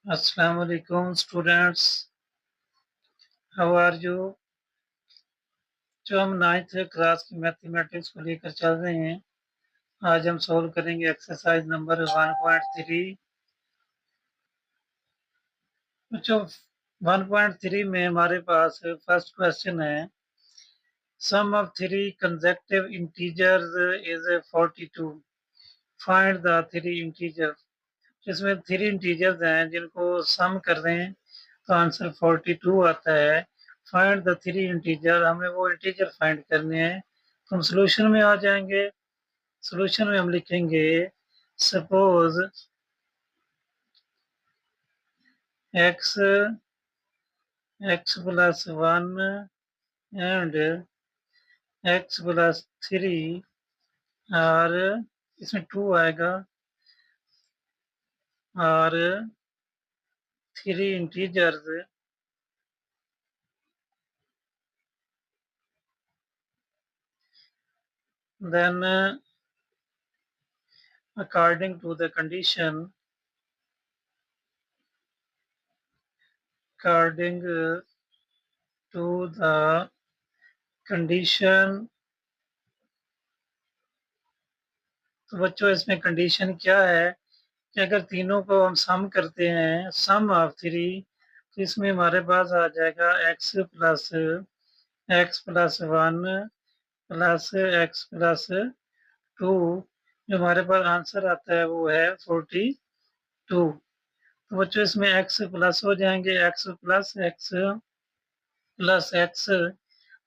अस्सलाम वालेकुम students, how are you. जो हम 9th क्लास की मैथमेटिक्स को लेकर चल रहे हैं, आज हम सॉल्व करेंगे एक्सरसाइज नंबर 1.3। जो 1.3 में हमारे पास फर्स्ट क्वेश्चन है, sum of three consecutive integers is 42, find the three integers. जिसमें थ्री इंटीजर्स हैं जिनको सम कर रहे हैं तो आंसर 42 आता है। फाइंड द थ्री इंटीजर, हमें वो इंटीजर फाइंड करने हैं। तो हम सोल्यूशन में आ जाएंगे। सोल्यूशन में हम लिखेंगे suppose x plus 1 and x plus 3 और इसमें 2 आएगा और three integers then according to the condition according to the condition। तो बच्चों इसमें कंडीशन क्या है कि अगर तीनों को हम सम करते हैं, सम ऑफ थ्री, तो इसमें हमारे पास आ जाएगा x plus 1 plus x plus 2। जो हमारे पास आंसर आता है वो है 42। तो बच्चों इसमें x प्लस हो जाएंगे, x plus x plus x,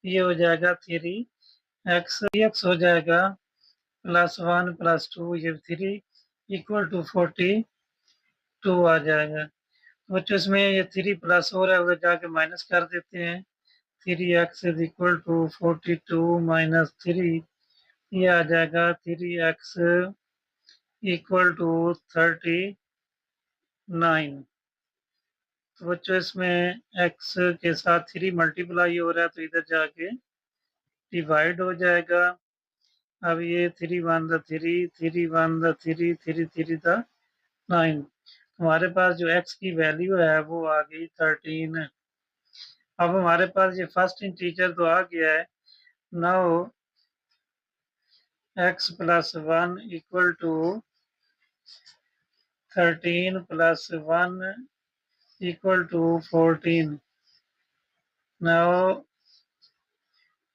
ये हो जाएगा 3x हो जाएगा प्लस 1 प्लस 2, ये 3 इक्वल टू 42 आ जाएगा। तो बच्चों इसमें ये 3 प्लस हो रहा है, उधर जाके माइनस कर देते हैं। 3x is equal to 42 minus 3, ये आ जाएगा 3x इक्वल टू 39। तो बच्चों इसमें x के साथ 3 मल्टीप्लाई हो रहा है तो इधर जाके डिवाइड हो जाएगा। अब ये 3 1 द 3, 3 1 द 3, 3 3 द 9। हमारे पास जो x की वैल्यू है वो आ गई 13। अब हमारे पास ये फर्स्ट इंटीजर तो आ गया है। Now x plus 1 equal to 13 plus 1 equal to 14। Now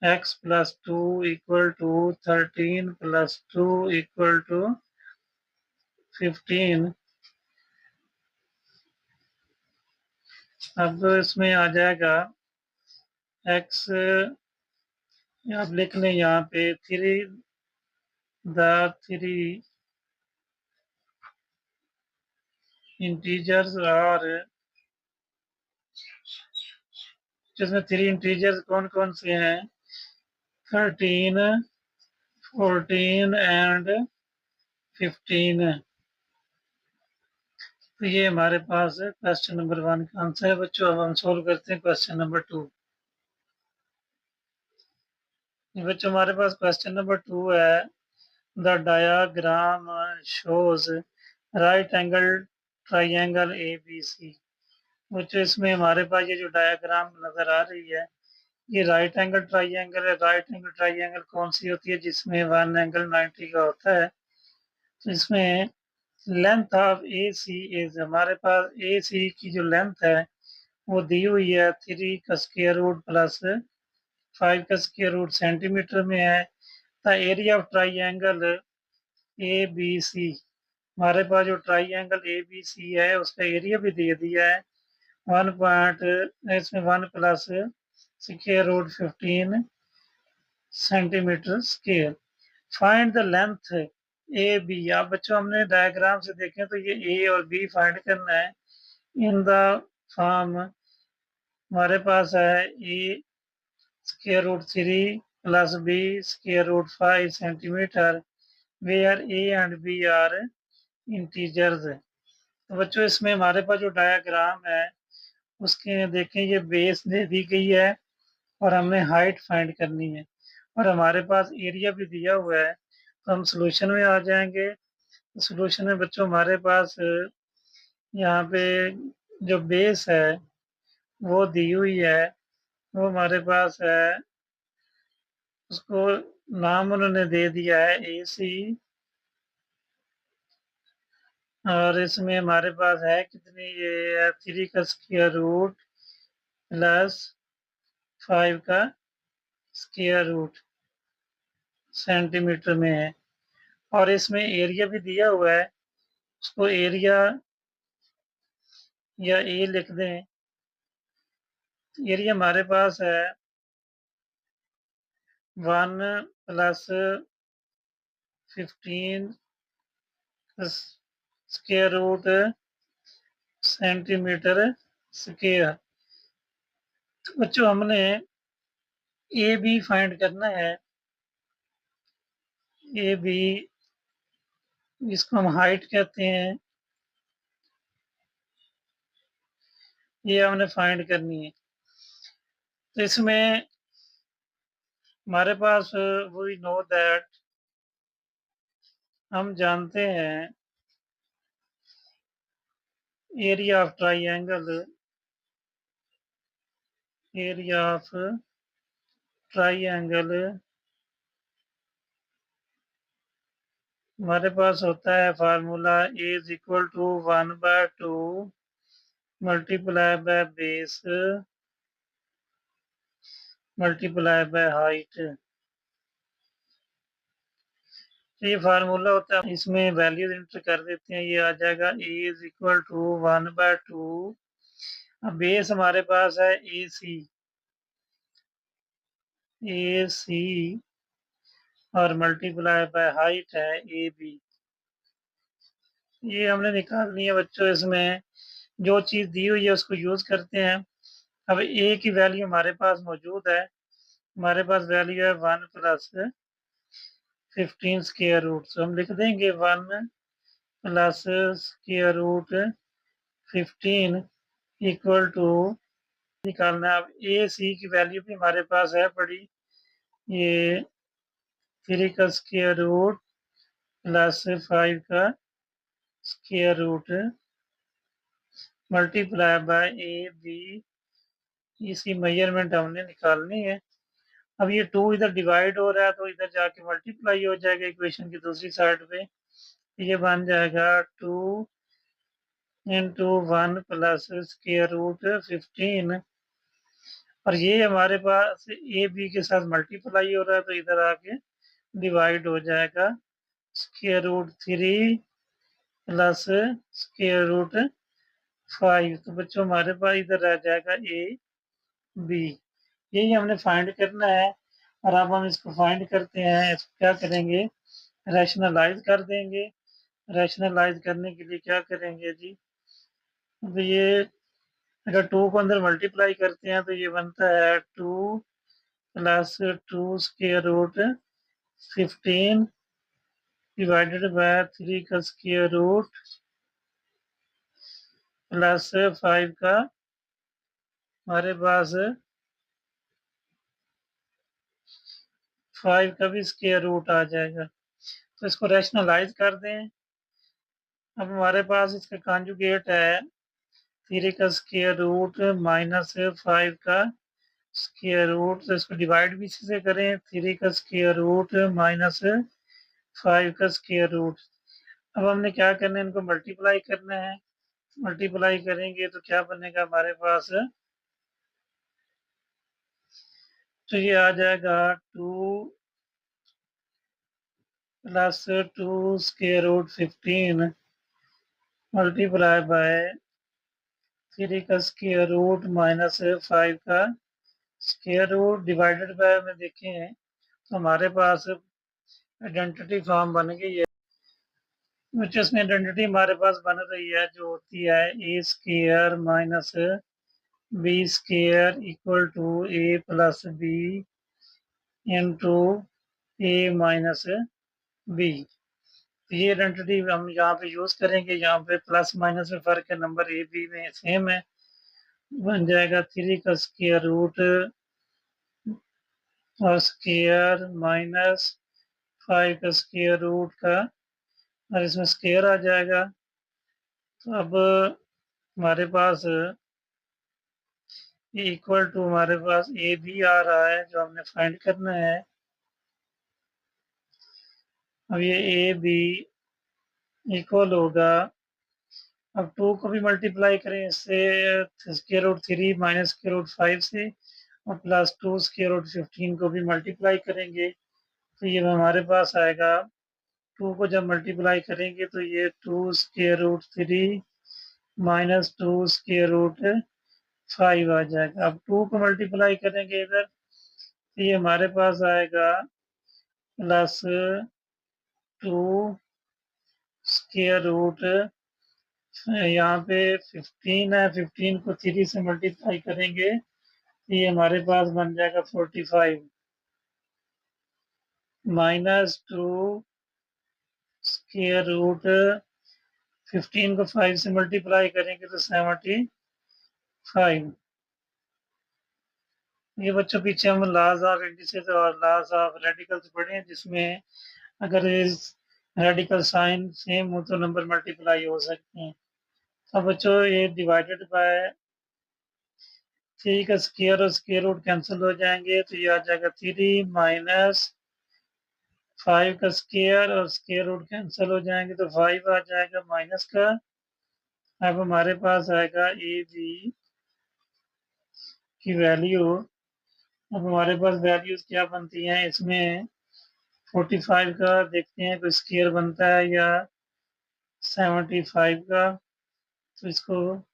x plus 2 equal to 13 plus 2 equal to 15। अब इसमें आ जाएगा x, आप लिख लें यहाँ पे 3 द 3 इंटीजर्स और जिसमें 3 इंटीजर्स कौन कौन से हैं, 13 14 एंड 15। तो ये हमारे पास है क्वेश्चन नंबर 1 का आंसर है। बच्चों अब हम सोल्व करते हैं क्वेश्चन नंबर 2। बच्चों हमारे पास क्वेश्चन नंबर 2 है, the diagram shows right angle triangle ABC। बच्चों इसमें हमारे पास ये जो डायाग्राम नजर आ रही है, ये राइट एंगल ट्राइंगल है। राइट एंगल ट्राइंगल कौन सी होती है, जिसमें 1 एंगल 90 का होता है। तो इसमें लेंथ ऑफ AC इज, हमारे पास AC की जो लेंथ है वो दी हुई है 3 का स्क्वायर रूट प्लस 5 का स्क्वायर रूट सेंटीमीटर में है। The area of triangle ABC, हमारे पास जो ट्राइंगल ABC है उसका एरिया भी दे दिया है 1 पॉइंट, इसमें 1 plus square root 15 centimetre square. Find the length AB। आप बच्चों हमने डायग्राम से देखें तो ये A और B फाइंड करना है। इन द फॉर्म हमारे पास है A square root 3 plus B square root 5 centimetre, where A and B are integers. तो बच्चों इसमें हमारे पास जो डायग्राम है उसके देखें, ये बेस दे दी गई है और हमने हाइट फाइंड करनी है और हमारे पास एरिया भी दिया हुआ है। तो हम सोल्यूशन में आ जाएंगे। सोल्यूशन में बच्चों हमारे पास यहाँ पे जो बेस है वो दी हुई है, वो हमारे पास है, उसको नाम उन्होंने दे दिया है AC। और इसमें हमारे पास है कितनी, ये है 3 का स्क्वायर रूट प्लस 5 का स्क्वायर रूट सेंटीमीटर में है। और इसमें एरिया भी दिया हुआ है, उसको एरिया या ए लिख दें। एरिया हमारे पास है 1 plus 15 square root centimetre square. तो बच्चों हमने ए बी फाइंड करना है। ए बी, इसको हम हाइट कहते हैं, ये हमने फाइंड करनी है। तो इसमें हमारे पास वी नो दैट, हम जानते हैं area of triangle, area of triangle हमारे पास होता है formula A is equal to 1/2 multiply by base multiply by height. तो ये फार्मूला होता है, इसमें वैल्यूज इंटर कर देते हैं, ये आ जाएगा ए इज इक्वल टू 1/2। अब बेस हमारे पास है AC, AC और मल्टीप्लाई बाय हाइट है AB। ये हमने निकालनी है बच्चों। इसमें जो चीज़ दी हुई है उसको यूज करते हैं। अब ए की वैल्यू हमारे पास मौजूद है, हमारे पास वैल्यू है 1 प्लस 15 स्क्वायर रूट। तो हम लिख देंगे 1 plus square root 15 equal to, निकालना है। अब ए सी की वैल्यू भी हमारे पास है पड़ी, ये 3 का स्क्वायर रूट प्लस 5 का square root multiply by AB। इसकी मेजरमेंट हमने निकालनी है। अब ये 2 इधर डिवाइड हो रहा है तो इधर जाके मल्टीप्लाई हो जाएगा इक्वेशन की दूसरी साइड पे। ये बन जाएगा 2 इंटू 1 प्लस स्क्वायर रूट 15। और ये हमारे पास AB के साथ मल्टीप्लाई हो रहा है तो इधर आके डिवाइड हो जाएगा, square root 3 plus square root 5। तो बच्चों हमारे पास इधर रह जाएगा AB। यही हमने फाइंड करना है। और अब हम इसको फाइंड करते हैं, इसको क्या करेंगे, रैशनलाइज कर देंगे। रैशनलाइज करने के लिए क्या करेंगे जी, तो ये अगर 2 को अंदर मल्टीप्लाई करते हैं तो ये बनता है 2 plus 2 square root 15 divided by 3 का स्क्वायर रूट प्लस 5 का, हमारे पास 5 का भी स्क्वायर रूट आ जाएगा। तो इसको रैशनलाइज कर दें। अब हमारे पास इसका कॉन्जुगेट है 3 का स्क्वायर रूट माइनस 5 का स्क्वायर रूट। तो इसको डिवाइड भी इसी से करें, 3 का स्क्वायर रूट माइनस 5 का स्क्वायर रूट। अब हमने क्या करना है, इनको मल्टीप्लाई करना है। मल्टीप्लाई करेंगे तो क्या बनेगा हमारे पास, तो ये आ जाएगा 2 plus 2 square root 15 multiply by 3 का स्क्वायर रूट माइनस 5 का स्क्वायर रूट डिवाइडेड बाय में देखें तो हमारे पास आइडेंटिटी फॉर्म बन गई है। which इसमें आइडेंटिटी हमारे पास बन रही है जो होती है A square minus B square equal to A plus B into A minus B. ये आइडेंटिटी हम यहाँ पे यूज करेंगे, यहाँ पे प्लस माइनस में फर्क है, नंबर ए बी में सेम है। बन जाएगा 3 का स्क्वायर रूट और स्क्वायर माइनस 5 का स्क्वायर रूट का, और इसमें स्क्वायर आ जाएगा। तो अब हमारे पास इक्वल टू हमारे पास ए बी आ रहा है जो हमने फाइंड करना है। अब ये ए बी इक्वल होगा, अब 2 को भी मल्टीप्लाई करें इससे, square root 3 minus square root 5 से, और प्लस 2 स्क्वायर रूट 15 को भी मल्टीप्लाई करेंगे तो ये हमारे पास आएगा। 2 को जब मल्टीप्लाई करेंगे तो ये 2 square root 3 minus 2 square root 5 आ जाएगा। अब 2 को मल्टीप्लाई करेंगे इधर तो ये हमारे पास आएगा प्लस 2 स्क्वायर रूट, यहाँ पे 15 है, 15 को 3 से मल्टीप्लाई करेंगे तो ये हमारे पास बन जाएगा 45 माइनस 2 स्क्वायर रूट, 15 को 5 से मल्टीप्लाई करेंगे तो 75। ये बच्चों पीछे हम लॉज ऑफ इंडिसेस और लॉज ऑफ रेडिकल्स पढ़े हैं, जिसमें अगर रेडिकल साइन सेम हो तो नंबर मल्टीप्लाई हो सकते हैं। अब बच्चों ये डिवाइडेड बाय 3 का स्क्वायर और स्क्वायर रूट कैंसिल हो जाएंगे तो ये आ जाएगा 3 माइनस 5 का स्क्वायर और स्क्वायर रूट कैंसिल हो जाएंगे तो 5 आ जाएगा माइनस का। अब हमारे पास आएगा ए बी की वैल्यू। अब हमारे पास वैल्यूज क्या बनती हैं इसमें, 45 का देखते हैं कोई स्क्वायर बनता है या 75 का, तो इसको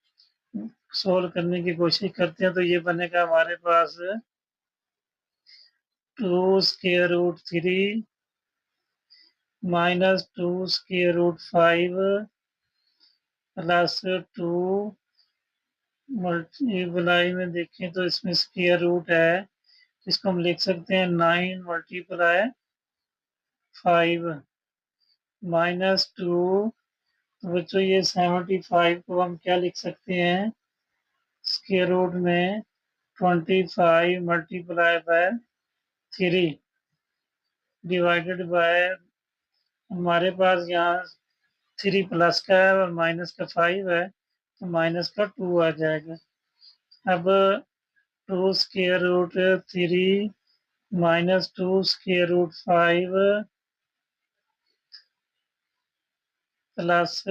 सोल्व करने की कोशिश करते हैं तो ये बनेगा हमारे पास 2 square root 3 minus 2 square root 5 plus 2 multiply में देखें तो इसमें स्क्वायर रूट है, इसको हम लिख सकते हैं 9 मल्टीप्लाई 5 माइनस 2। तो बच्चों ये 75 को हम क्या लिख सकते हैं, स्क्वायर रूट में 25 मल्टीप्लाई बाय 3 डिवाइडेड बाय, हमारे पास यहाँ 3 प्लस का है और माइनस का 5 है तो माइनस का 2 आ जाएगा। अब 2 square root 3 minus 2 square root 5 plus,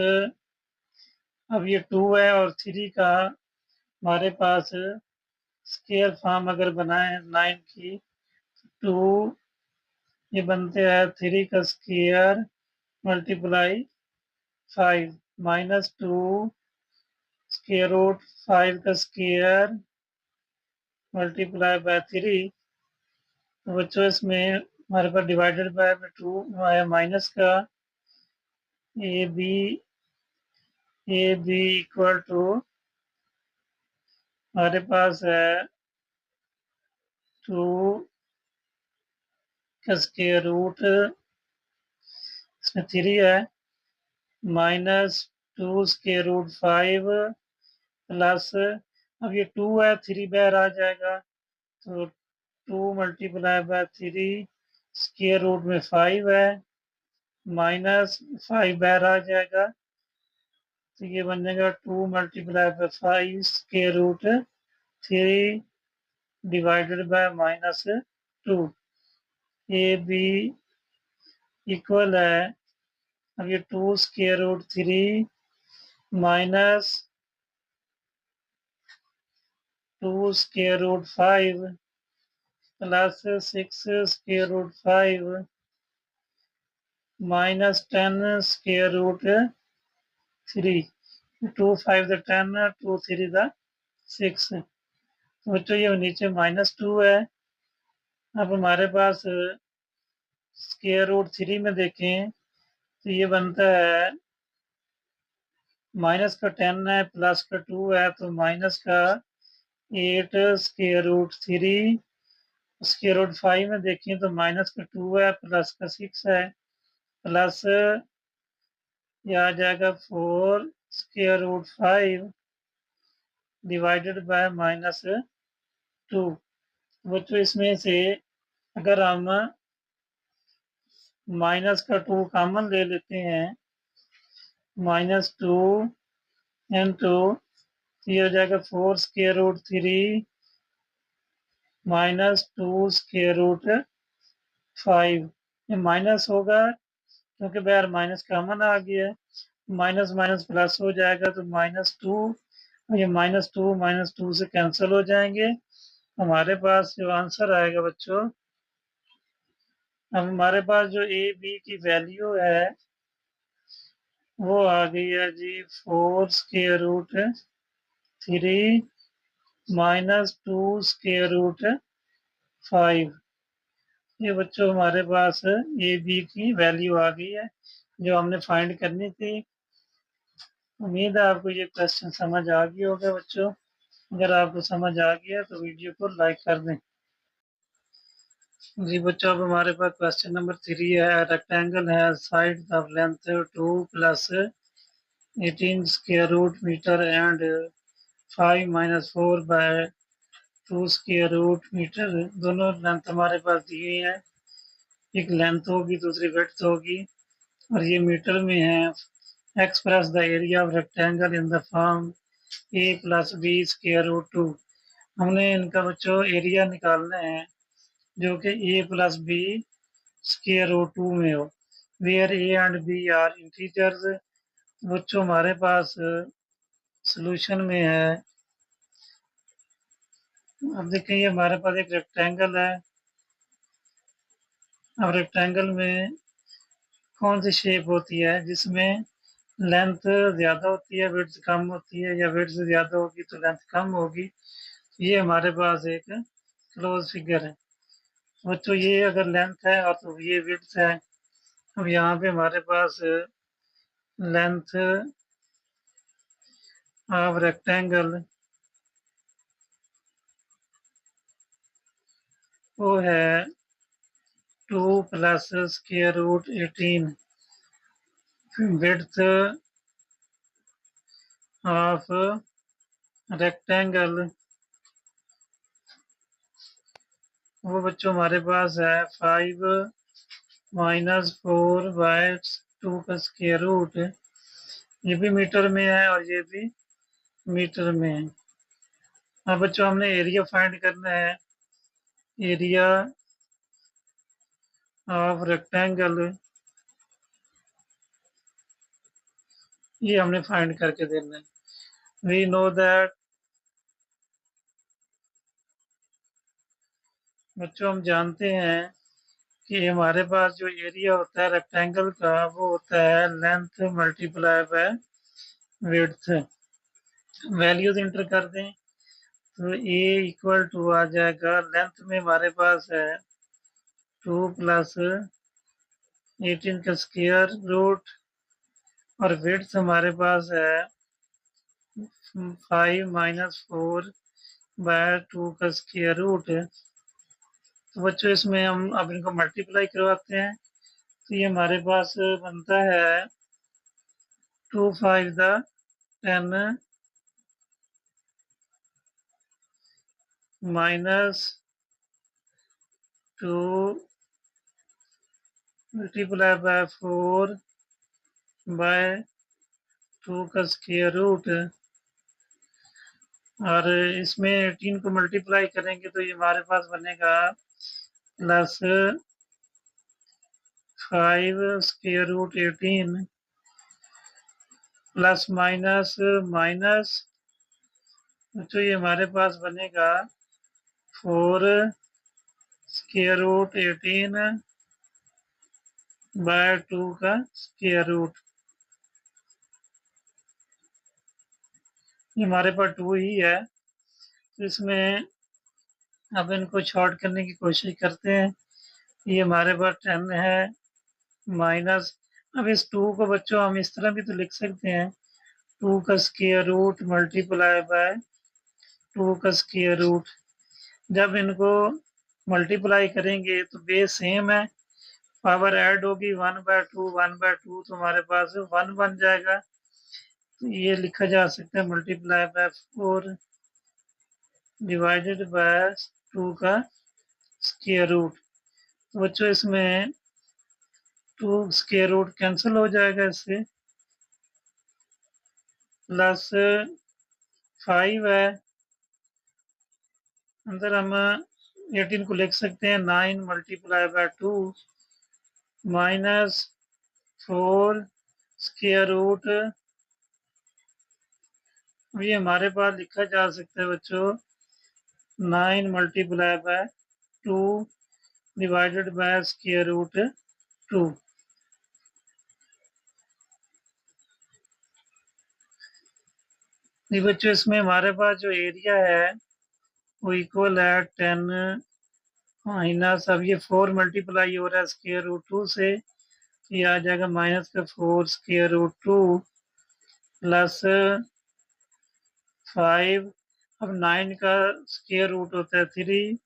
अब ये 2 है और 3 का हमारे पास स्क्वायर फॉर्म अगर बनाए 9 की, 2 ये बनते हैं 3 का square multiply 5 minus 2 square root 5 का स्क्वायर मल्टीप्लाई बाय 3। तो बच्चों इसमें हमारे पास डिवाइडेड बाय में 2 आया माइनस का, ए बी इक्वल टू हमारे पास है 2 का स्क्वायर रूट, इसमें 3 है, माइनस 2 स्क्वायर रूट 5 प्लस, अब ये 2 है 3 बाहर आ जाएगा तो 2 मल्टीप्लाई बाय 3 स्क्वायर रूट में 5 है, माइनस 5 बाहर आ जाएगा तो ये बन जाएगा 2 multiply by 5 square root 3 divided by minus 2। A B equal है, अब ये 2 square root 3 minus 2 square root 5 plus 6 square root 5 minus 10 square root 3। 2 5 the 10, 2 3 द 6। तो बच्चों ये नीचे माइनस 2 है। अब हमारे पास स्क्वायर रूट 3 में देखें तो ये बनता है माइनस का 10 है प्लस का 2 है तो माइनस का 8 स्क्वायर रूट 3, स्क्वायर रूट 5 में देखें तो माइनस का 2 है प्लस का 6 है, प्लस ये आ जाएगा 4 square root 5 divided by minus 2। बच्चों इसमें से अगर हम माइनस का 2 कॉमन ले लेते हैं, -2 इंटू ये हो जाएगा 4 square root 3 minus 2 square root 5। ये माइनस होगा क्योंकि बाहर माइनस कॉमन आ गया है, माइनस माइनस प्लस हो जाएगा तो -2। ये -2 से कैंसिल हो जाएंगे। हमारे पास जो आंसर आएगा बच्चों, अब हमारे पास जो ए बी की वैल्यू है वो आ गई है जी 4 स्क्वायर रूट 3 -2 स्क्वायर रूट 5। ये बच्चों हमारे पास ए बी की वैल्यू आ गई है जो हमने फाइंड करनी थी। उम्मीद है आपको ये क्वेश्चन समझ आ गया होगा बच्चों। अगर आपको समझ आ गया तो वीडियो को लाइक कर दें। जी बच्चों, अब हमारे पास क्वेश्चन नंबर 3 है। रेक्टेंगल है side of length 2 plus 18 square root metre and 5 minus 4 by 2 square root metre. दोनों लेंथ हमारे पास दी हुई है, एक लेंथ होगी दूसरी विड्थ होगी और ये मीटर में है। Express the area of rectangle in the form A plus B square root 2। हमने इनका बच्चों एरिया निकालना है जो कि A plus B square root 2 में हो, where A and B are integers. बच्चों हमारे पास सॉल्यूशन में है। अब देखिए ये हमारे पास एक रेक्टेंगल है। अब रेक्टेंगल में कौन सी शेप होती है जिसमें लेंथ ज़्यादा होती है विड्थ कम होती है, या विड्थ ज़्यादा होगी तो लेंथ कम होगी। ये हमारे पास एक क्लोज फिगर है बच्चों। ये अगर लेंथ है और तो ये विड्थ है। अब यहाँ पे हमारे पास लेंथ ऑफ रेक्टेंगल वो है 2 plus square root 18। Width of rectangle वो बच्चों हमारे पास है 5 माइनस 4 बाय 2 का स्क्वायर रूट। ये भी मीटर में है और ये भी मीटर में है। अब बच्चों हमने एरिया फाइंड करना है। एरिया ऑफ रेक्टेंगल ये हमने फाइंड करके देना है। वी नो दैट, बच्चों हम जानते हैं कि हमारे पास जो एरिया होता है रेक्टेंगल का वो होता है length multiply by width. Values inter कर दें तो ए इक्वल टू आ जाएगा, लेंथ में हमारे पास है 2 प्लस 18 का स्क्वायर रूट और विड्थ हमारे पास है 5 माइनस 4 बाय 2 का स्क्वायर रूट। तो बच्चों इसमें हम अब इनको मल्टीप्लाई करवाते हैं तो ये हमारे पास बनता है 2 5 the 10 minus 2 multiply by 4 by 2 का स्क्वायर रूट। और इसमें 18 को मल्टीप्लाई करेंगे तो ये हमारे पास बनेगा plus 5 square root 18 plus minus minus, तो ये हमारे पास बनेगा 4 स्क्वायर रूट 18 बाय 2 का स्क्वायर रूट। ये हमारे पास 2 ही है तो इसमें अब इनको शॉर्ट करने की कोशिश करते हैं। ये हमारे पास 10 है माइनस, अब इस 2 को बच्चों हम इस तरह भी तो लिख सकते हैं 2 का स्क्वायर रूट मल्टीप्लाई बाय 2 का स्क्वायर रूट। जब इनको मल्टीप्लाई करेंगे तो बेस सेम है, पावर ऐड होगी 1/2 1/2 तो हमारे पास 1 बन जाएगा। तो ये लिखा जा सकता है मल्टीप्लाई बाय 4 डिवाइडेड बाय 2 का स्क्वायर रूट। तो बच्चों इसमें 2 स्क्वायर रूट कैंसिल हो जाएगा इससे, प्लस 5 है, अंदर हम 18 को लिख सकते हैं 9 multiply by 2 minus 4 square root. ये हमारे पास लिखा जा सकता है बच्चों 9 multiply by 2 divided by square root 2। ये बच्चों इसमें हमारे पास जो एरिया है वो इक्वल है 10 माइनस, अब ये 4 मल्टीप्लाई हो रहा है स्क्वायर रूट 2 से, ये आ जाएगा माइनस का 4 स्क्वायर रूट 2 प्लस 5। अब 9 का स्क्वायर रूट होता है 3,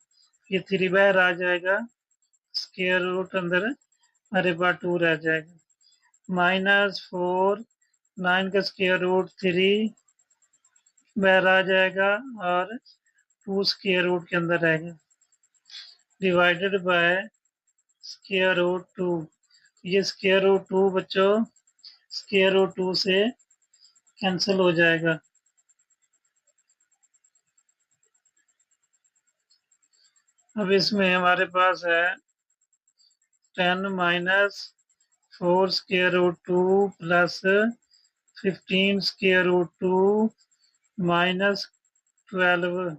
ये 3 बाहर आ जाएगा, स्क्वायर रूट अंदर हमारे पास 2 रह जाएगा, माइनस 4 9 का स्क्वायर रूट 3 बाहर आ जाएगा और 2 स्क्वायर रूट के अंदर रहेगा, डिवाइडेड बाय स्क्वायर रूट 2। ये स्क्वायर रूट 2 बच्चों स्क्वायर रूट 2 से कैंसिल हो जाएगा। अब इसमें हमारे पास है 10 minus 4 square root 2 plus 15 square root 2 minus 12।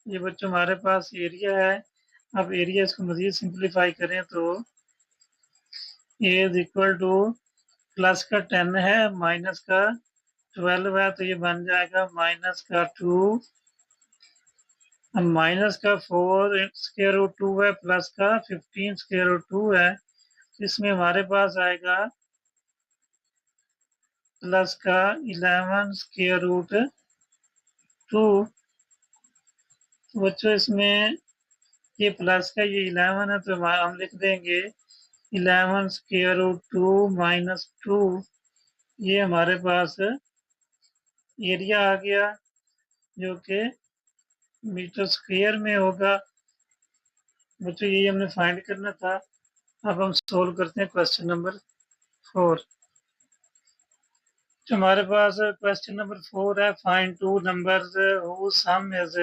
ये बच्चों हमारे पास एरिया है। अब एरिया इसको मजीद सिंप्लीफाई करें तो ए इज इक्वल टू प्लस का 10 है माइनस का 12 है, तो ये बन जाएगा माइनस का 2, माइनस का 4 स्क्वायर रूट 2 है प्लस का 15 स्क्वायर रूट 2 है, इसमें हमारे पास आएगा प्लस का 11 स्क्वायर रूट 2। बच्चों इसमें ये प्लस का ये 11 है तो हम लिख देंगे 11 स्क्वायर रूट 2 माइनस 2। ये हमारे पास एरिया आ गया जो कि मीटर स्क्वायर में होगा। बच्चों यही हमने फाइंड करना था। अब हम सोल्व करते हैं क्वेश्चन नंबर 4। तो हमारे पास क्वेश्चन नंबर 4 है, find two numbers whose sum is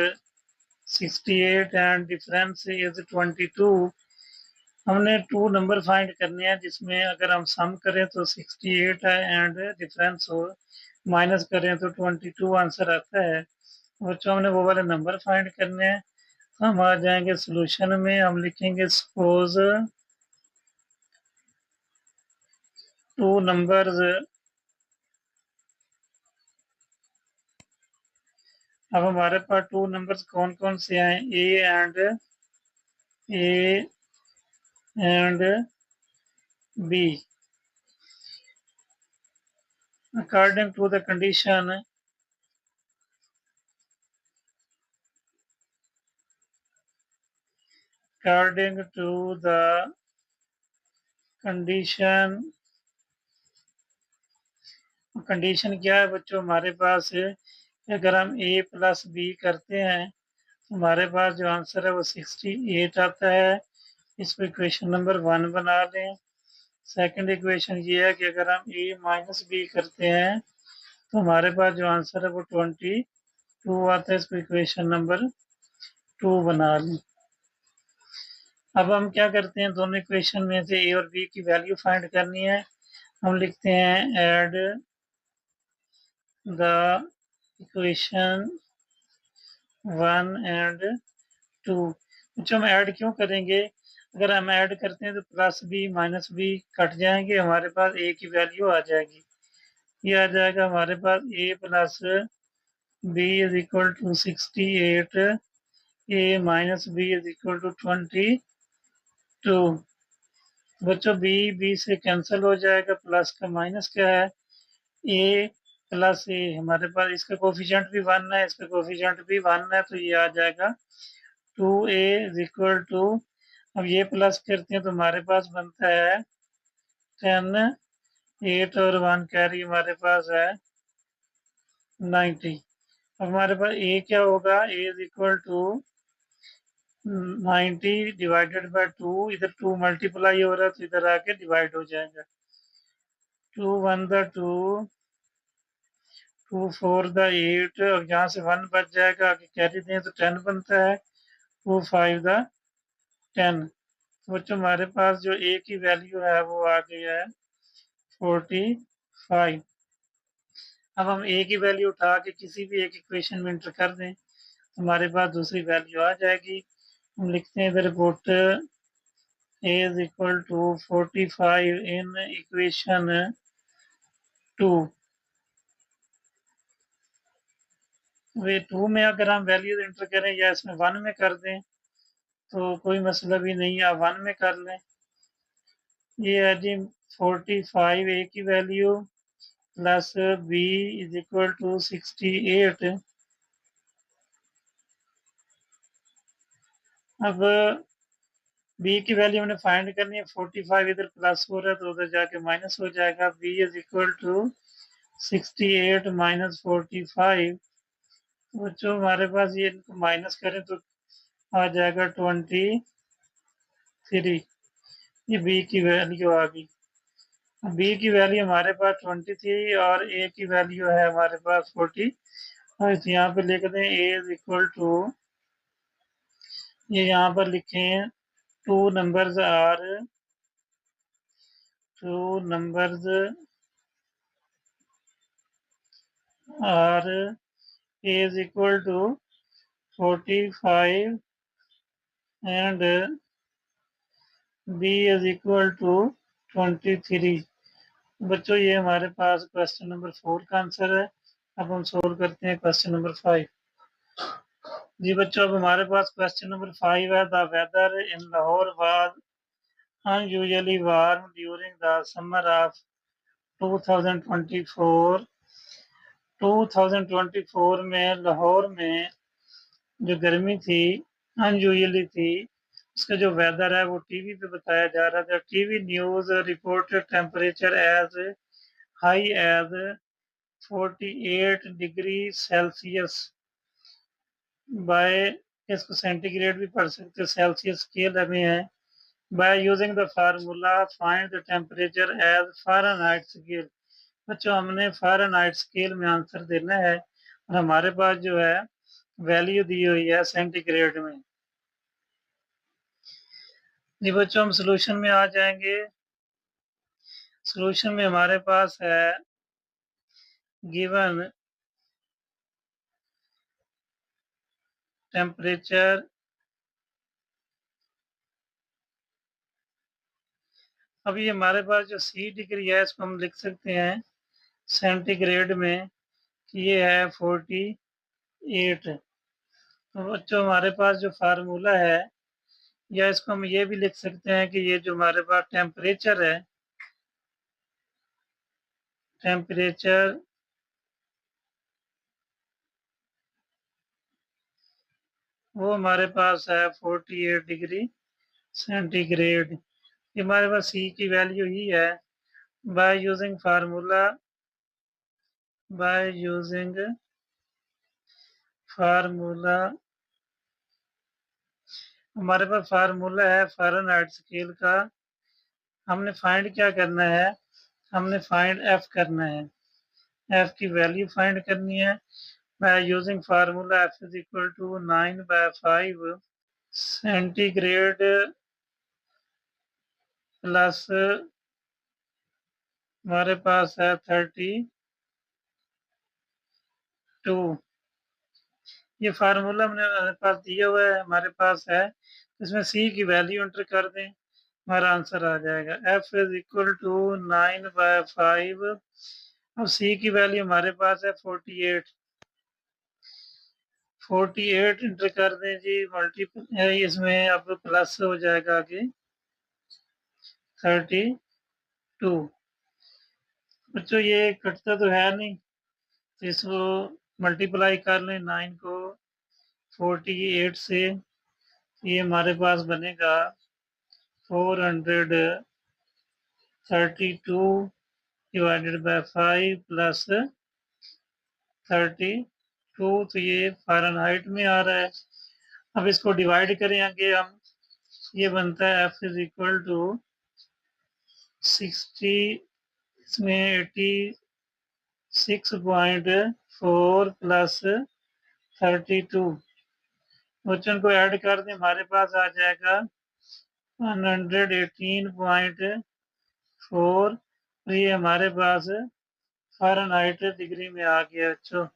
68 and difference is 22। हमने 2 नंबर फाइंड करने हैं जिसमें अगर हम सम करें तो 68 है एंड डिफरेंस हो माइनस करें तो 22 आंसर आता है। बच्चों हमने वो वाले नंबर फाइंड करने हैं, तो हम आ जाएंगे सोल्यूशन में, हम लिखेंगे सपोज 2 नंबर्स। अब हमारे पास 2 नंबर्स कौन कौन से हैं, A and B. According to the condition according to the condition क्या है बच्चों, हमारे पास अगर हम a प्लस बी करते हैं तो हमारे पास जो आंसर है वो 68 आता है। इसको इक्वेशन नंबर 1 बना लें। सेकंड इक्वेशन ये है कि अगर हम a माइनस बी करते हैं तो हमारे पास जो आंसर है वो 22 आता है। इसको इक्वेशन नंबर 2 बना लें। अब हम क्या करते हैं, दोनों इक्वेशन में से ए और बी की वैल्यू फाइंड करनी है। हम लिखते हैं ऐड द इक्वेशन 1 एंड 2। जो हम ऐड क्यों करेंगे, अगर हम ऐड करते हैं तो plus B minus B cut जाएंगे, हमारे पास ए की वैल्यू आ जाएगी। ये आ जाएगा हमारे पास A plus B is equal to 68, A minus B is equal to 22। बच्चों बी से कैंसिल हो जाएगा, प्लस का माइनस क्या है, ए प्लस ए। हमारे पास इसका कोफिशिएंट भी 1 है, इसका कोफिशिएंट भी 1 है, तो ये आ जाएगा 2a इज इक्वल टू, अब ये प्लस करते हैं तो हमारे पास बनता है 10, 8 और 1 कैरी हमारे पास है 90। अब हमारे पास a क्या होगा, a is equal to 90 divided by 2, इधर 2 मल्टीप्लाई हो रहा है तो इधर आके डिवाइड हो जाएगा। 2 1 2, 2 4 द 8 और यहाँ से 1 बच जाएगा, आगे कैरी दें तो 10 बनता है। 2 5 द 10। तो बच्चों हमारे पास जो ए की वैल्यू है वो आ गई है 45। अब हम ए की वैल्यू उठा के किसी भी एक इक्वेशन में इंटर कर दें तो हमारे पास दूसरी वैल्यू आ जाएगी। हम लिखते हैं इधर put A is equal to 45 in equation 2। वे 2 में अगर हम वैल्यू इंटर करें या इसमें 1 में कर दें तो कोई मसला भी नहीं है, आप 1 में कर लें। ये है जी 45 ए की value plus B is equal to 68। अब बी की वैल्यू हमने फाइंड करनी है, 45 इधर प्लस हो रहा है तो उधर जाके माइनस हो जाएगा। B is equal to 68 minus 45। बच्चों हमारे पास ये माइनस करें तो आ जाएगा 23। ये बी की वैल्यू आ गई। बी की वैल्यू हमारे पास 23 और ए की वैल्यू है हमारे पास 40। और यहाँ पे लिख दें ए इज इक्वल टू, ये यहाँ पर लिखें two numbers are A is equal to 45 and B is equal to 23। बच्चों ये हमारे पास क्वेश्चन नंबर 4 का आंसर है। अब हम सोल्व करते हैं क्वेश्चन नंबर 5। जी बच्चों अब हमारे पास क्वेश्चन नंबर 5 है। The weather in Lahore was unusually warm during the summer of 2024। 2024 में लाहौर में जो गर्मी थी अनयूजुअली थी, उसका जो वेदर है वो टीवी पे बताया जा रहा था। TV news reported temperature as high as 48 degree Celsius by, इसको सेंटीग्रेड भी पढ़ सकते हो, सेल्सियस स्केल हमें है। By using the formula find the temperature as Fahrenheit scale. बच्चों हमने फ़ारेनहाइट स्केल में आंसर देना है और हमारे पास जो है वैल्यू दी हुई है सेंटीग्रेड में। जी बच्चों हम सोल्यूशन में आ जाएंगे। सोल्यूशन में हमारे पास है गिवन टेम्परेचर अभी हमारे पास जो सी डिग्री है इसको हम लिख सकते हैं सेंटीग्रेड में कि ये है 48। तो बच्चों हमारे पास जो फार्मूला है, या इसको हम ये भी लिख सकते हैं कि ये जो हमारे पास टेम्परेचर है, टेम्परेचर वो हमारे पास है 48 डिग्री सेंटीग्रेड। ये हमारे पास सी की वैल्यू ही है। बाय यूजिंग फार्मूला हमारे पास फार्मूला है फ़ारेनहाइट स्केल का। हमने फाइंड क्या करना है, हमने फाइंड एफ करना है। एफ की वैल्यू फाइंड करनी है by using formula F is equal to 9/5 centigrade plus हमारे पास है 32। ये फार्मूला हमने हमारे पास दिया हुआ है, हमारे पास है, इसमें सी की वैल्यू एंटर कर दें, हमारा आंसर आ जाएगा एफ इज इक्वल टू 9/5। अब सी की वैल्यू हमारे पास है 48। 48 इंटर कर दें जी, मल्टीपल इसमें अब प्लस हो जाएगा आगे 32। बच्चों ये कटता तो है नहीं, तो इसको मल्टीप्लाई कर लें 9 को 48 से। ये हमारे पास बनेगा 432 डिवाइडेड बाय 5 प्लस 32। तो ये फ़ारेनहाइट में आ रहा है। अब इसको डिवाइड करें आगे हम, ये बनता है एफ इज इक्वल टू 60, इसमें 86.5 4 प्लस 32 बच्चों को ऐड कर दें, हमारे पास आ जाएगा 118.4। ये हमारे पास फ़ारेनहाइट डिग्री में आ गया बच्चों।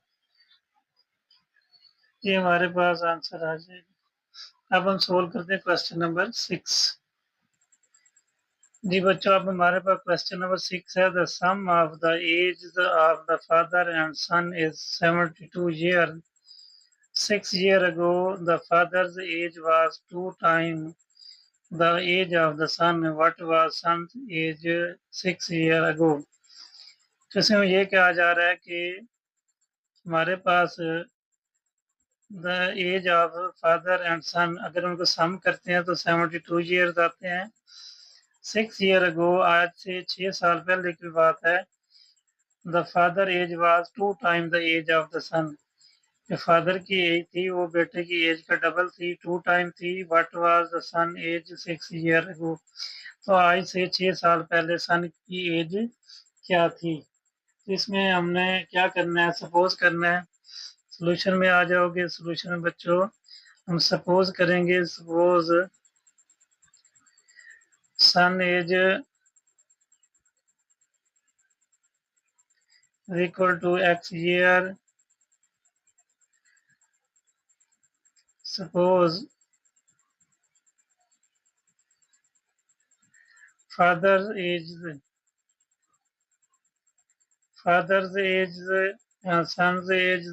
ये हमारे पास आंसर आ जाएगा। अब हम सोल्व करते हैं क्वेश्चन नंबर 6। जी बच्चों, अब हमारे पास क्वेश्चन नंबर 6 है। The sum of the age of the father and son is 72 year. 6 years ago, the father's age was 2 times the age of the son. What was son's age 6 years ago? तो इसमें ये कहा जा रहा है कि हमारे पास the age of father and son, अगर उनको सम करते हैं तो 72 ईयर्स आते हैं। 6 years ago, आज से 6 साल पहले की बात है। The father age was 2 times the age of the son. जो फादर की एज थी वो बेटे की एज का डबल थी, 2 टाइम थी। What was the son age 6 years ago? तो आज से 6 साल पहले सन की एज क्या थी? इसमें हमने क्या करना है, सपोज करना है। सोल्यूशन में आ जाओगे। सोल्यूशन में बच्चों हम सपोज करेंगे, suppose son age equal to x year. Suppose father age son's age.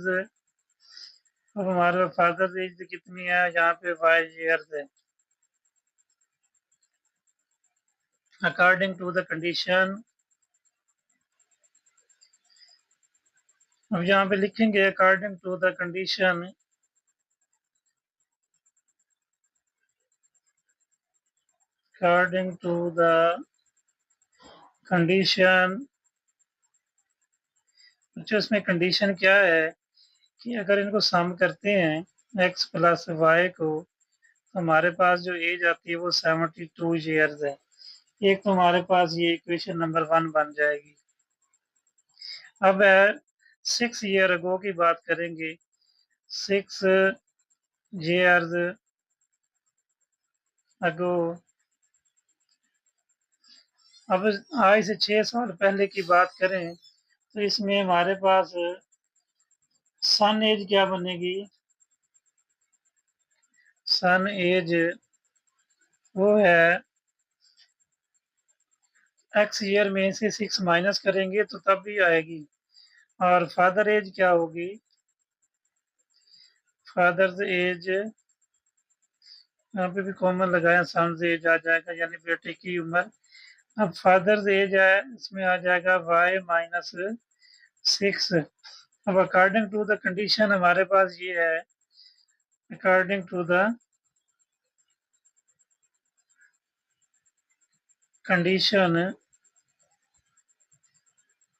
अब हमारे फादर एज कितनी है यहाँ पे? 5 years है। अकॉर्डिंग टू द कंडीशन, अब यहाँ पे लिखेंगे according to the condition, according to the condition. जो इसमें कंडीशन क्या है कि अगर इनको सम करते हैं x प्लस वाई को, तो हमारे पास जो एज आती है वो 72 ईयर्स है। एक तो हमारे पास ये इक्वेशन नंबर 1 बन जाएगी। अब 6 years ago की बात करेंगे। 6 years ago, अब आज से 6 साल पहले की बात करें तो इसमें हमारे पास सन एज क्या बनेगी? सन एज वो है x ईयर में से 6 माइनस करेंगे तो तब भी आएगी। और फादर एज क्या होगी? फादर्स एज यहाँ पे भी कॉमन लगाया, सन एज आ जाएगा यानी बेटे की उम्र। अब फादर्स एज है, इसमें आ जाएगा y माइनस 6। अब अकॉर्डिंग टू द कंडीशन हमारे पास ये है, अकॉर्डिंग टू द कंडीशन,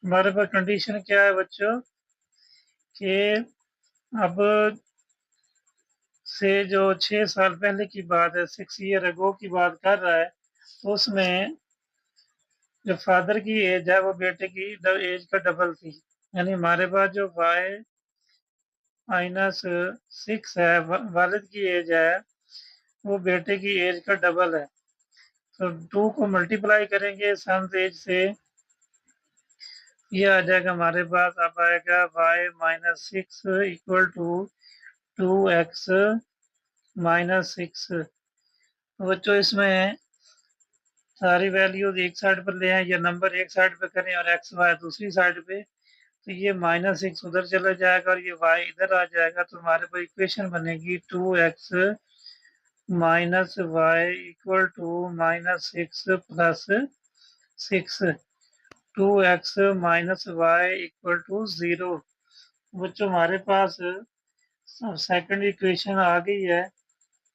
हमारे पास कंडीशन क्या है बच्चों कि अब से जो 6 साल पहले की बात है, 6 years ago की बात कर रहा है, तो उसमें जो फादर की एज है वो बेटे की एज का डबल थी। यानी हमारे पास जो y माइनस 6 है, वालिद की एज है, वो बेटे की एज का डबल है। तो 2 को मल्टीप्लाई करेंगे सन एज से, ये आ जाएगा हमारे पास। अब आएगा y minus 6 equal to 2x minus 6। तो बच्चों इसमें सारी वैल्यूज एक साइड पर ले आए या नंबर एक साइड पे करें और एक्स वाई दूसरी साइड पे, तो ये माइनस 6 उधर चला जाएगा और ये y इधर आ जाएगा। तो हमारे पास इक्वेशन बनेगी 2x minus Y equal to minus 6 plus 6। 2x minus Y equal to 0। बच्चों हमारे पास सेकंड इक्वेशन आ गई है,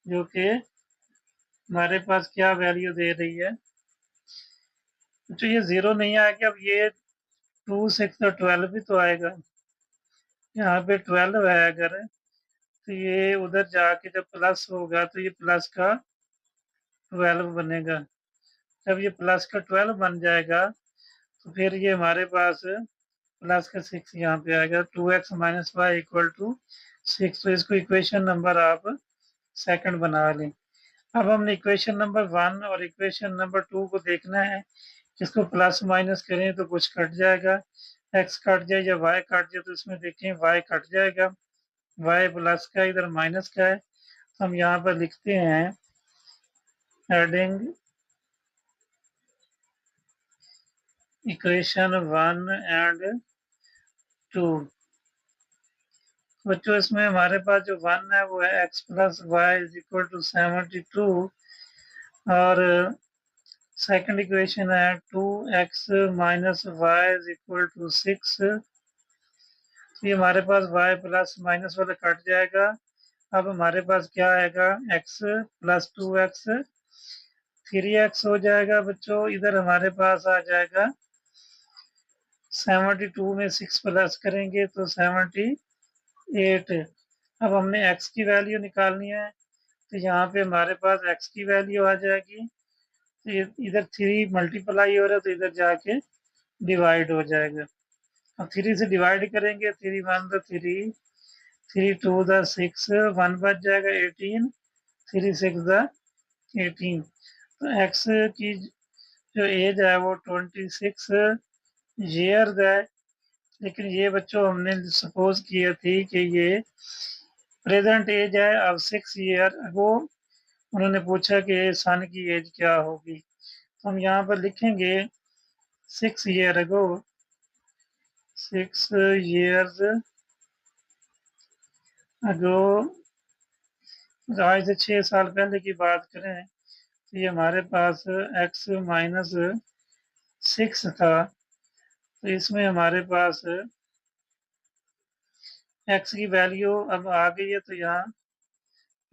जो कि हमारे पास क्या वैल्यू दे रही है। तो ये 0 नहीं आएगा। अब ये 2 6 और 12 भी तो आएगा। यहाँ पे 12 है अगर, तो ये उधर जाके जब प्लस होगा तो ये प्लस का 12 बनेगा। जब ये प्लस का 12 बन जाएगा तो फिर ये हमारे पास प्लस का 6 यहाँ पे आएगा, 2x minus Y equal to 6। तो इसको इक्वेशन नंबर आप सेकंड बना लें। अब हमने इक्वेशन नंबर 1 और इक्वेशन नंबर 2 को देखना है। इसको प्लस माइनस करें तो कुछ कट जाएगा, x कट जाए या y कट जाए, तो इसमें देखें y कट जाएगा, y प्लस का इधर माइनस का है। तो हम यहाँ पर लिखते हैं एडिंग इक्वेशन 1 एंड 2। बच्चों इसमें हमारे पास जो 1 है वो है x plus Y is equal to 72, और सेकंड इक्वेशन है 2x minus Y is equal to 6। तो ये हमारे पास y प्लस माइनस वाला कट जाएगा। अब हमारे पास क्या आएगा, x प्लस 2x 3x हो जाएगा। बच्चों इधर हमारे पास आ जाएगा 72 में 6 प्लस करेंगे तो 78। अब हमने x की वैल्यू निकालनी है, तो यहाँ पे हमारे पास x की वैल्यू आ जाएगी। तो इधर 3 मल्टीप्लाई हो रहा है तो इधर जाके डिवाइड हो जाएगा। अब 3 से डिवाइड करेंगे, 3 1 द 3, 3 2 द 6, 1 बच जाएगा 18, 3 6 द 18। तो x की जो एज है वो 26 ईयर्स है। लेकिन ये बच्चों हमने सपोज किया थी कि ये प्रेजेंट एज है। अब 6 ईयर अगो उन्होंने पूछा कि सन की एज क्या होगी, तो हम यहाँ पर लिखेंगे 6 ईयर अगो, 6 years अगो। आज से 6 साल पहले की बात करें तो ये हमारे पास x माइनस 6 था। तो इसमें हमारे पास x की वैल्यू अब आ गई है, तो यहाँ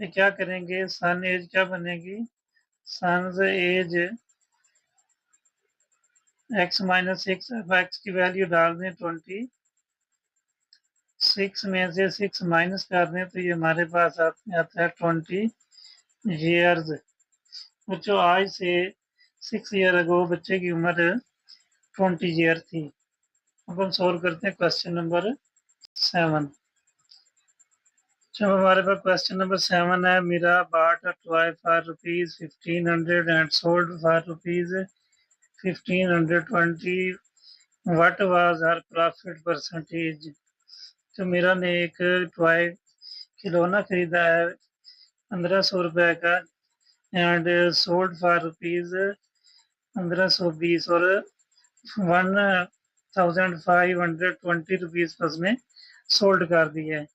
पे क्या करेंगे, सन एज क्या बनेगी, सन एज x माइनस 6। अब x की वैल्यू डाल दें 26 में से 6 माइनस कर दें तो ये हमारे पास आता है 20 ईयर्स। बच्चों आज से 6 ईयर अगो बच्चे की उम्र 20 ईयर थी। अब हम सॉल्व करते हैं क्वेश्चन नंबर 7। जब हमारे पास क्वेश्चन नंबर 7 है, Meera bought a toy for rupees 1500 and sold for rupees 1520. What was her profit percentage? तो मीरा ने एक टॉय खिलौना खरीदा है 1500 रुपए का, एंड सोल्ड फॉर रुपीज 1520, और 1520 रुपीज पर उसने सोल्ड कर दिया है।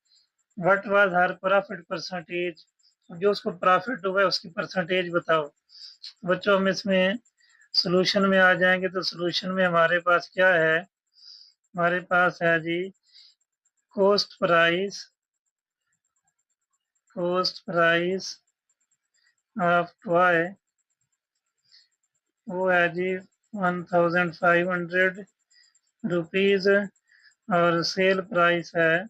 What was her profit percentage, जो उसको प्रॉफिट हुआ है उसकी परसेंटेज बताओ। बच्चों हम इसमें सोल्यूशन में आ जाएंगे, तो सोल्यूशन में हमारे पास क्या है, हमारे पास है जी कॉस्ट प्राइस ऑफ टॉय, वो है जी 1500 रुपीज, और सेल प्राइस है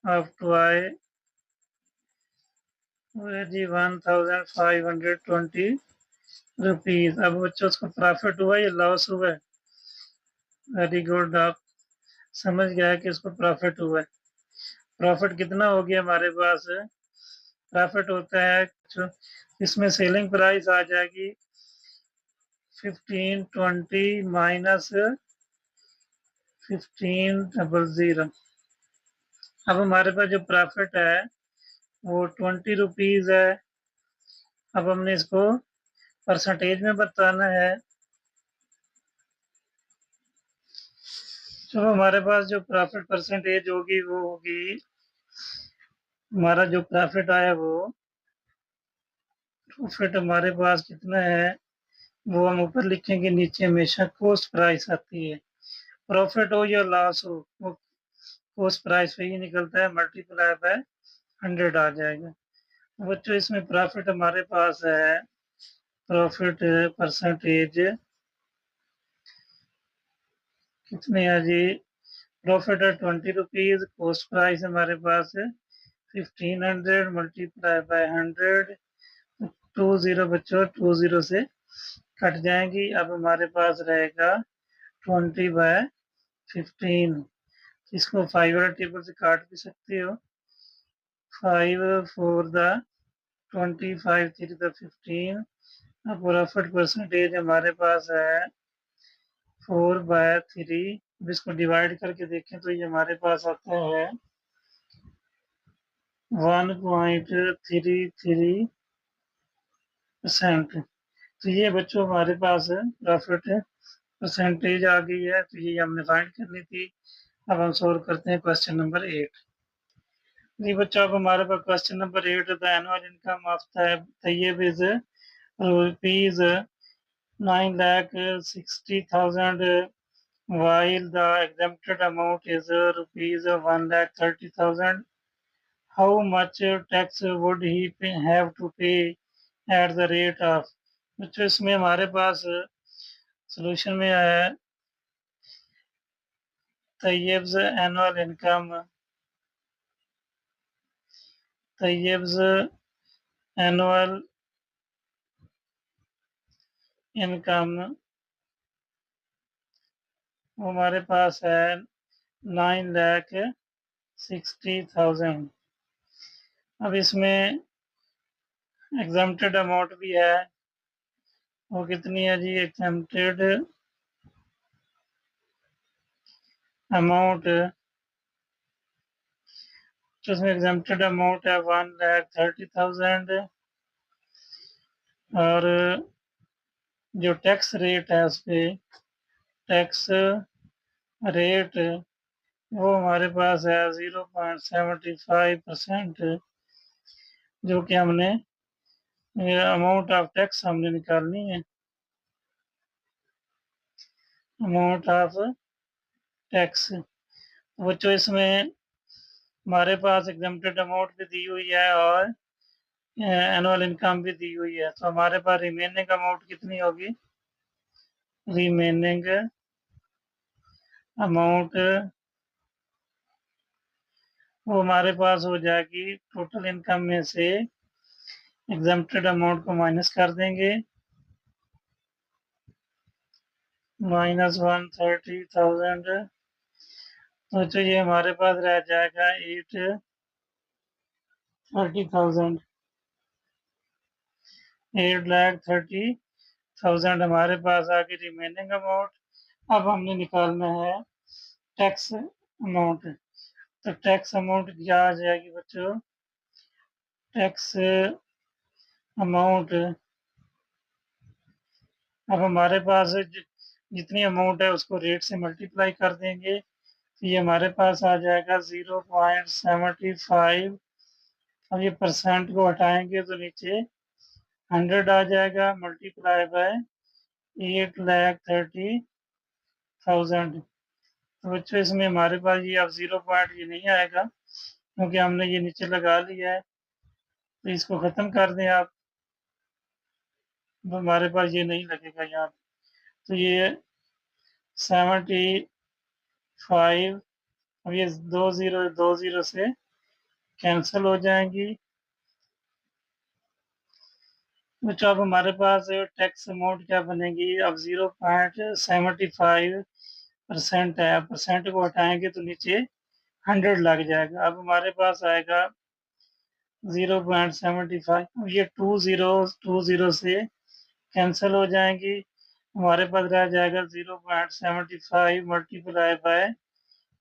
ऑफ टॉय वो है जी 1520 रुपीज। अब बच्चों उसको प्रॉफिट हुआ या लॉस हुआ है, वेरी गुड, आप समझ गया कि इसको प्रॉफिट हुआ है। प्रॉफिट कितना हो गया हमारे पास, प्रॉफिट होता है जो इसमें सेलिंग प्राइस आ जाएगी 1520 माइनस 1500। अब हमारे पास जो प्रॉफिट है वो 20 रुपीज है। अब हमने इसको परसेंटेज में बताना है। तो हमारे पास जो प्रॉफिट परसेंटेज होगी वो होगी, हमारा जो प्रॉफिट आया वो प्रॉफिट हमारे पास कितना है वो हम ऊपर लिखेंगे, नीचे हमेशा कॉस्ट प्राइस आती है। प्रॉफिट हो या लॉस हो वो कॉस्ट प्राइस पे ही निकलता है, मल्टीप्लाई बाय 100 आ जाएगा। बच्चों इसमें प्रॉफिट हमारे पास है, प्रॉफिट परसेंटेज कितने है जी, प्रॉफिट है 20 रुपीज, कॉस्ट प्राइस हमारे पास है 1500 मल्टीप्लाई बाय 100। 20 बच्चों 20 से कट जाएंगी। अब हमारे पास रहेगा 20/15। इसको 5 वाला टेबल से काट भी सकते हो। 5 4 द 20, 5 3 द 15। अब प्रॉफिट परसेंटेज हमारे पास है 4/3। अब इसको डिवाइड करके देखें तो ये हमारे पास आता है 1.33%। तो ये बच्चों हमारे पास प्रॉफिट परसेंटेज आ गई है, तो ये हमने फाइंड करनी थी। अब हम सॉल्व करते हैं क्वेश्चन नंबर 8। जी बच्चों, अब हमारे पास question number 8, the annual income of Tayyab is rupees 9,60,000 while the exempted amount is rupees 1,30,000. How much tax would he have to pay at the rate of? बच्चों इसमें हमारे पास सोल्यूशन में है तैयब्स एनुअल इनकम, तैयब्स एनुअल इनकम वो हमारे पास है 9,60,000। अब इसमें एग्जम्प्टेड अमाउंट भी है, वो कितनी है जी? एग्जम्प्टेड अमाउंट, जिसमें एग्जम्प्टेड अमाउंट है 1,30,000 और जो टैक्स रेट है उस पर टैक्स रेट वो हमारे पास है 0.75%, जो कि हमने अमाउंट ऑफ टैक्स हमने निकालनी है, अमाउंट ऑफ टैक्स। बच्चों इसमें हमारे पास एग्जम्प्टेड अमाउंट भी दी हुई है और एनुअल इनकम भी दी हुई है, तो हमारे पास रिमेनिंग अमाउंट कितनी होगी? रिमेनिंग अमाउंट वो हमारे पास हो जाएगी टोटल इनकम में से एग्जम्प्टेड अमाउंट को माइनस कर देंगे, -130,000। तो ये हमारे पास रह जाएगा 830,000, 8,30,000 हमारे पास आ गई रिमेनिंग अमाउंट। अब हमने निकालना है टैक्स अमाउंट। तो टैक्स अमाउंट क्या आ जाएगी बच्चों? टैक्स अमाउंट अब हमारे पास जितनी अमाउंट है उसको रेट से मल्टीप्लाई कर देंगे, तो ये हमारे पास आ जाएगा 0.75। अब ये परसेंट को हटाएंगे तो नीचे 100 आ जाएगा, मल्टीप्लाई बाय 8,30,000। तो बच्चों इसमें हमारे पास ये अब 0 पॉइंट ये नहीं आएगा, क्योंकि हमने ये नीचे लगा लिया है। तो इसको ख़त्म कर दें आप, तो हमारे पास ये नहीं लगेगा यहाँ पे। तो ये 75, अब ये 2 0 से कैंसिल हो जाएंगी। बच्चों अब हमारे पास टैक्स अमाउंट क्या बनेगी? अब 0.75% है, परसेंट को हटाएंगे तो नीचे 100 लग जाएगा। अब हमारे पास आएगा 0.75। ये 2 0 से कैंसिल हो जाएंगी, हमारे पास रह जाएगा 0.75 मल्टीप्लाई बाय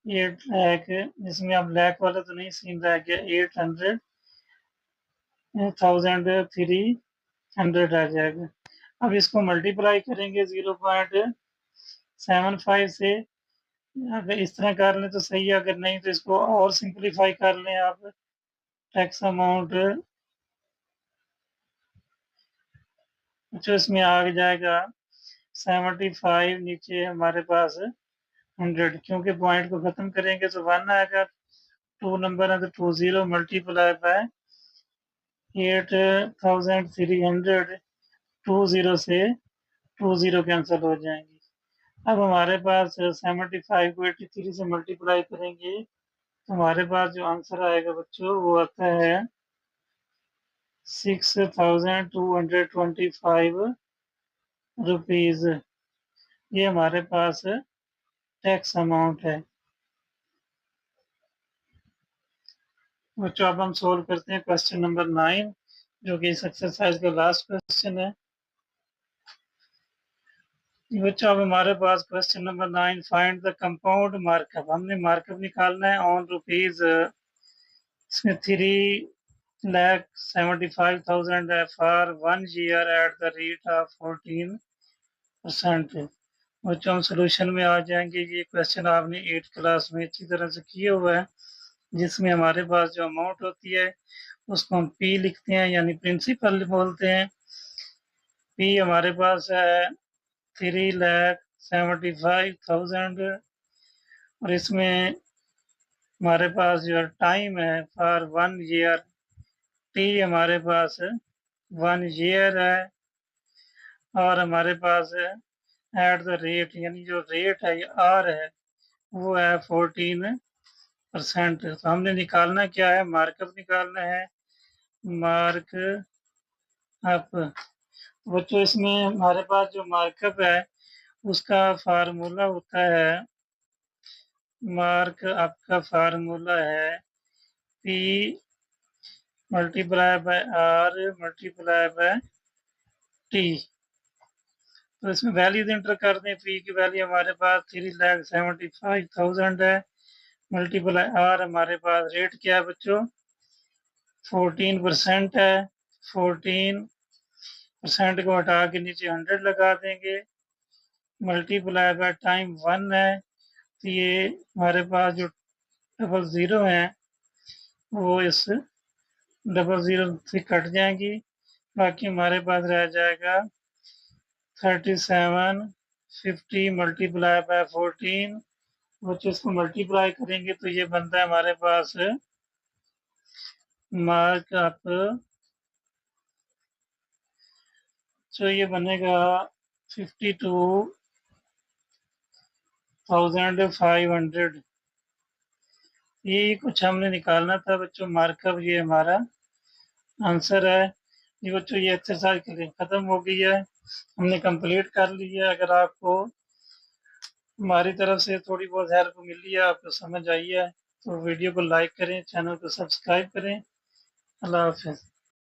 8 लाख, जिसमें अब लाख वाला तो नहीं सीन रह गया, 800,300 आ जाएगा। अब इसको मल्टीप्लाई करेंगे 0.75 से। अगर इस तरह कर लें तो सही है, अगर नहीं तो इसको और सिंप्लीफाई कर लें आप। टैक्स अमाउंट जो इसमें आ जाएगा 75, नीचे हमारे पास 100, क्योंकि पॉइंट को खत्म करेंगे तो 1 आएगा, 2 नंबर है तो 20 मल्टीप्लाई बाय 8,300, 20 से 20 कैंसिल हो जाएंगे। अब हमारे पास 75 को 83 से मल्टीप्लाई करेंगे तो हमारे पास जो आंसर आएगा बच्चों वो आता है 6,225 रुपीज। ये हमारे पास टैक्स अमाउंट है। बच्चों अब हम सोल्व करते हैं क्वेश्चन नंबर 9 जो कि इस एक्सरसाइज का लास्ट क्वेश्चन है। बच्चों अब हमारे पास question number 9, find the compound markup. हमने मार्कअप निकालना है ऑन रुपीज इसमें 3,75,000 है for 1 year at the rate of 14%। बच्चों हम सोल्यूशन में आ जाएंगे। ये क्वेश्चन आपने 8th क्लास में अच्छी तरह से किया हुआ है, जिसमें हमारे पास जो अमाउंट होती है उसको हम पी लिखते हैं, यानी प्रिंसिपल बोलते हैं। पी हमारे पास है 3,75,000 और इसमें हमारे पास जो टाइम है फॉर 1 ईयर, टी हमारे पास 1 ईयर है और हमारे पास एट द रेट, यानी जो रेट है आर है वो है 14%। तो हमने निकालना क्या है, मार्कअप निकालना है, मार्क अप। बच्चों इसमें हमारे पास जो मार्कअप है उसका फार्मूला होता है, मार्क अप का फार्मूला है P multiply by R multiply by T. तो इसमें वैल्यूज इंटर कर दें। पी की वैल्यू हमारे पास 3,75,000 है, मल्टीप्लाई आर हमारे पास रेट क्या है बच्चों 14% है। 14% को हटा के नीचे 100 लगा देंगे, मल्टीप्लाई बाय टाइम 1 है। तो ये हमारे पास जो 00 है वो इस 00 से कट जाएंगी, बाकी हमारे पास रह जाएगा 3750 मल्टीप्लाई बाय 14। बच्चों इसको मल्टीप्लाई करेंगे तो ये बनता है हमारे पास मार्क अप, तो ये बनेगा 52,500। ये कुछ हमने निकालना था बच्चों मार्कअप, ये हमारा आंसर है। ये बच्चों ये एक्सरसाइज खत्म हो गई है, हमने कंप्लीट कर ली है। अगर आपको हमारी तरफ से थोड़ी बहुत हेल्प मिली है, आपको समझ आई है, तो वीडियो को लाइक करें, चैनल को सब्सक्राइब करें। अल्लाह हाफिज़।